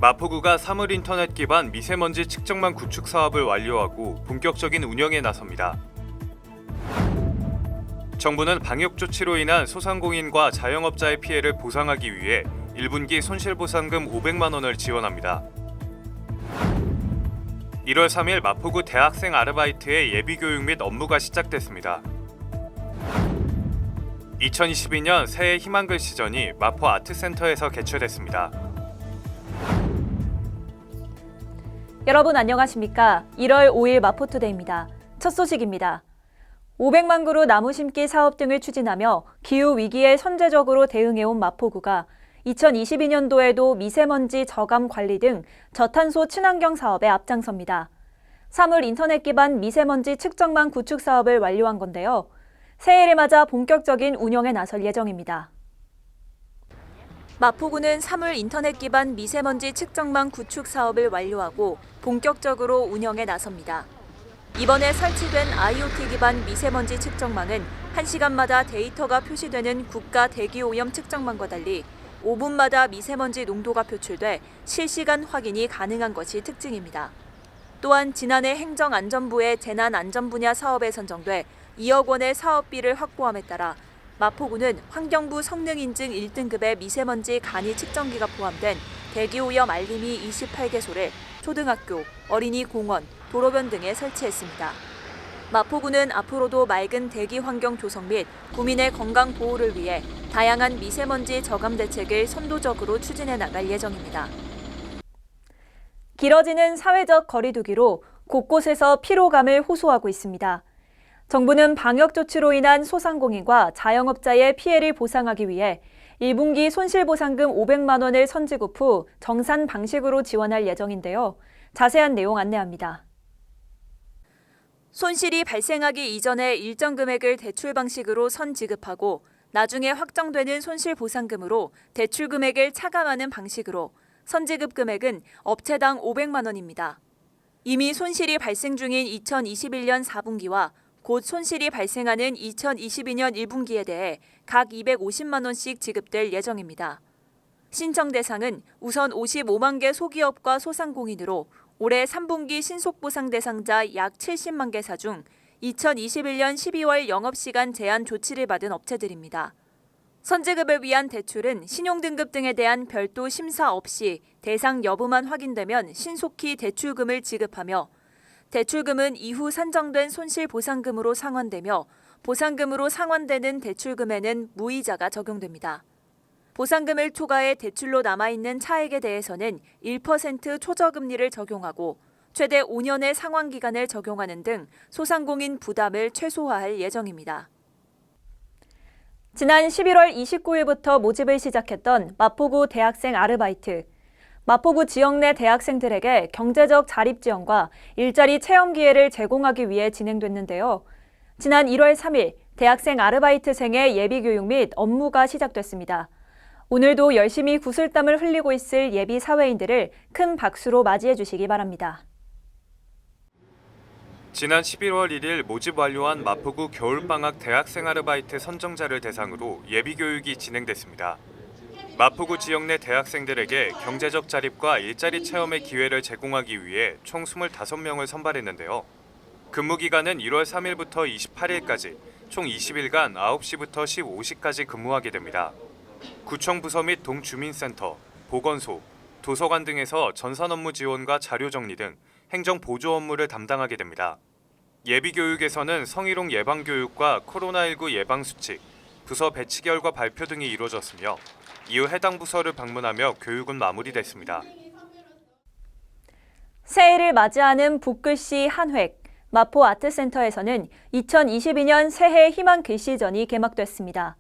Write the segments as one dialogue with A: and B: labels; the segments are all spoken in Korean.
A: 마포구가 사물 인터넷 기반 미세먼지 측정망 구축 사업을 완료하고 본격적인 운영에 나섭니다. 정부는 방역 조치로 인한 소상공인과 자영업자의 피해를 보상하기 위해 1분기 손실보상금 500만 원을 지원합니다. 1월 3일 마포구 대학생 아르바이트의 예비교육 및 업무가 시작됐습니다. 2022년 새해 희망글 시전이 마포 아트센터에서 개최됐습니다.
B: 여러분 안녕하십니까? 1월 5일 마포투데이입니다. 첫 소식입니다. 500만 그루 나무 심기 사업 등을 추진하며 기후위기에 선제적으로 대응해온 마포구가 2022년도에도 미세먼지 저감 관리 등 저탄소 친환경 사업에 앞장섭니다. 사물 인터넷 기반 미세먼지 측정망 구축 사업을 완료한 건데요. 새해를 맞아 본격적인 운영에 나설 예정입니다. 마포구는 사물 인터넷 기반 미세먼지 측정망 구축 사업을 완료하고 본격적으로 운영에 나섭니다. 이번에 설치된 IoT 기반 미세먼지 측정망은 1시간마다 데이터가 표시되는 국가 대기오염 측정망과 달리 5분마다 미세먼지 농도가 표출돼 실시간 확인이 가능한 것이 특징입니다. 또한 지난해 행정안전부의 재난안전 분야 사업에 선정돼 2억 원의 사업비를 확보함에 따라 마포구는 환경부 성능인증 1등급의 미세먼지 간이 측정기가 포함된 대기오염 알림이 28개소를 초등학교, 어린이 공원, 도로변 등에 설치했습니다. 마포구는 앞으로도 맑은 대기 환경 조성 및 구민의 건강 보호를 위해 다양한 미세먼지 저감 대책을 선도적으로 추진해 나갈 예정입니다. 길어지는 사회적 거리 두기로 곳곳에서 피로감을 호소하고 있습니다. 정부는 방역 조치로 인한 소상공인과 자영업자의 피해를 보상하기 위해 1분기 손실보상금 500만 원을 선지급 후 정산 방식으로 지원할 예정인데요. 자세한 내용 안내합니다. 손실이 발생하기 이전에 일정 금액을 대출 방식으로 선지급하고 나중에 확정되는 손실보상금으로 대출 금액을 차감하는 방식으로 선지급 금액은 업체당 500만 원입니다. 이미 손실이 발생 중인 2021년 4분기와 곧 손실이 발생하는 2022년 1분기에 대해 각 250만 원씩 지급될 예정입니다. 신청 대상은 우선 55만 개 소기업과 소상공인으로 올해 3분기 신속보상 대상자 약 70만 개사 중 2021년 12월 영업시간 제한 조치를 받은 업체들입니다. 선지급을 위한 대출은 신용등급 등에 대한 별도 심사 없이 대상 여부만 확인되면 신속히 대출금을 지급하며 대출금은 이후 산정된 손실보상금으로 상환되며 보상금으로 상환되는 대출금에는 무이자가 적용됩니다. 보상금을 초과해 대출로 남아있는 차액에 대해서는 1% 초저금리를 적용하고 최대 5년의 상환기간을 적용하는 등 소상공인 부담을 최소화할 예정입니다. 지난 11월 29일부터 모집을 시작했던 마포구 대학생 아르바이트. 마포구 지역 내 대학생들에게 경제적 자립 지원과 일자리 체험 기회를 제공하기 위해 진행됐는데요. 지난 1월 3일 대학생 아르바이트생의 예비교육 및 업무가 시작됐습니다. 오늘도 열심히 구슬땀을 흘리고 있을 예비 사회인들을 큰 박수로 맞이해 주시기 바랍니다.
A: 지난 11월 1일 모집 완료한 마포구 겨울방학 대학생 아르바이트 선정자를 대상으로 예비교육이 진행됐습니다. 마포구 지역 내 대학생들에게 경제적 자립과 일자리 체험의 기회를 제공하기 위해 총 25명을 선발했는데요. 근무 기간은 1월 3일부터 28일까지 총 20일간 9시부터 15시까지 근무하게 됩니다. 구청 부서 및 동주민센터, 보건소, 도서관 등에서 전산 업무 지원과 자료 정리 등 행정 보조 업무를 담당하게 됩니다. 예비교육에서는 성희롱 예방교육과 코로나19 예방수칙, 부서 배치 결과 발표 등이 이루어졌으며 이후 해당 부서를 방문하며 교육은 마무리됐습니다.
B: 새해를 맞이하는 붓글씨 한획, 마포 아트센터에서는 2022년 새해 희망 글씨전이 개막됐습니다.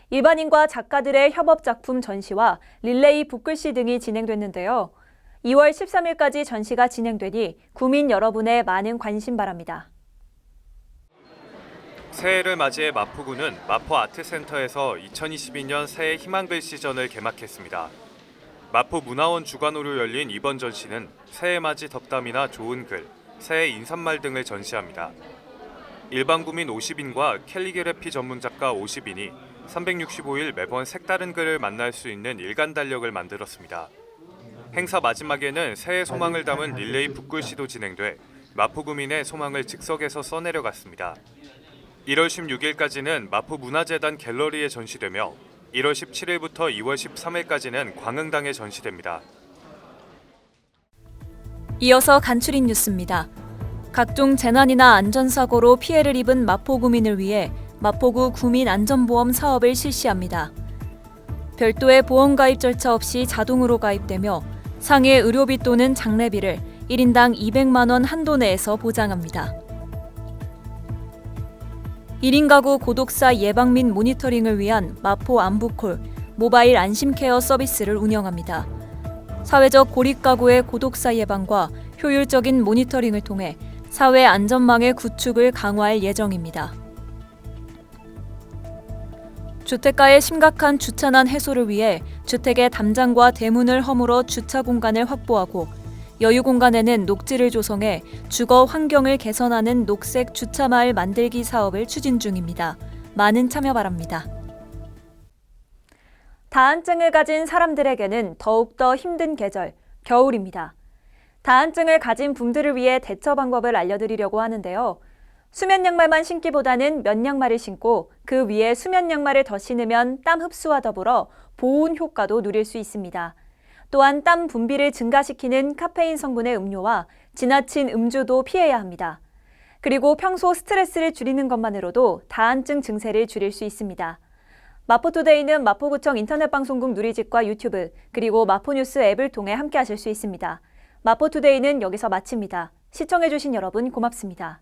B: 일반인과 작가들의 협업작품 전시와 릴레이 붓글씨 등이 진행됐는데요. 2월 13일까지 전시가 진행되니 구민 여러분의 많은 관심 바랍니다.
A: 새해를 맞이해 마포구는 마포 아트센터에서 2022년 새해 희망글 시전을 개막했습니다. 마포 문화원 주관으로 열린 이번 전시는 새해 맞이 덕담이나 좋은 글, 새해 인사말 등을 전시합니다. 일반 구민 50인과 캘리그래피 전문 작가 50인이 365일 매번 색다른 글을 만날 수 있는 일간 달력을 만들었습니다. 행사 마지막에는 새해 소망을 담은 릴레이 붓글씨도 진행돼 마포구민의 소망을 즉석에서 써내려갔습니다. 1월 16일까지는 마포문화재단 갤러리에 전시되며 1월 17일부터 2월 13일까지는 광흥당에 전시됩니다.
B: 이어서 간추린 뉴스입니다. 각종 재난이나 안전사고로 피해를 입은 마포구민을 위해 마포구 구민안전보험 사업을 실시합니다. 별도의 보험 가입 절차 없이 자동으로 가입되며 상해 의료비 또는 장례비를 1인당 200만 원 한도 내에서 보장합니다. 1인 가구 고독사 예방 및 모니터링을 위한 마포 안부콜 모바일 안심케어 서비스를 운영합니다. 사회적 고립 가구의 고독사 예방과 효율적인 모니터링을 통해 사회 안전망의 구축을 강화할 예정입니다. 주택가의 심각한 주차난 해소를 위해 주택의 담장과 대문을 허물어 주차 공간을 확보하고 여유 공간에는 녹지를 조성해 주거 환경을 개선하는 녹색 주차마을 만들기 사업을 추진 중입니다. 많은 참여 바랍니다. 다한증을 가진 사람들에게는 더욱더 힘든 계절, 겨울입니다. 다한증을 가진 분들을 위해 대처 방법을 알려드리려고 하는데요. 수면 양말만 신기보다는 면 양말을 신고 그 위에 수면 양말을 더 신으면 땀 흡수와 더불어 보온 효과도 누릴 수 있습니다. 또한 땀 분비를 증가시키는 카페인 성분의 음료와 지나친 음주도 피해야 합니다. 그리고 평소 스트레스를 줄이는 것만으로도 다한증 증세를 줄일 수 있습니다. 마포투데이는 마포구청 인터넷방송국 누리집과 유튜브 그리고 마포뉴스 앱을 통해 함께 하실 수 있습니다. 마포투데이는 여기서 마칩니다. 시청해주신 여러분 고맙습니다.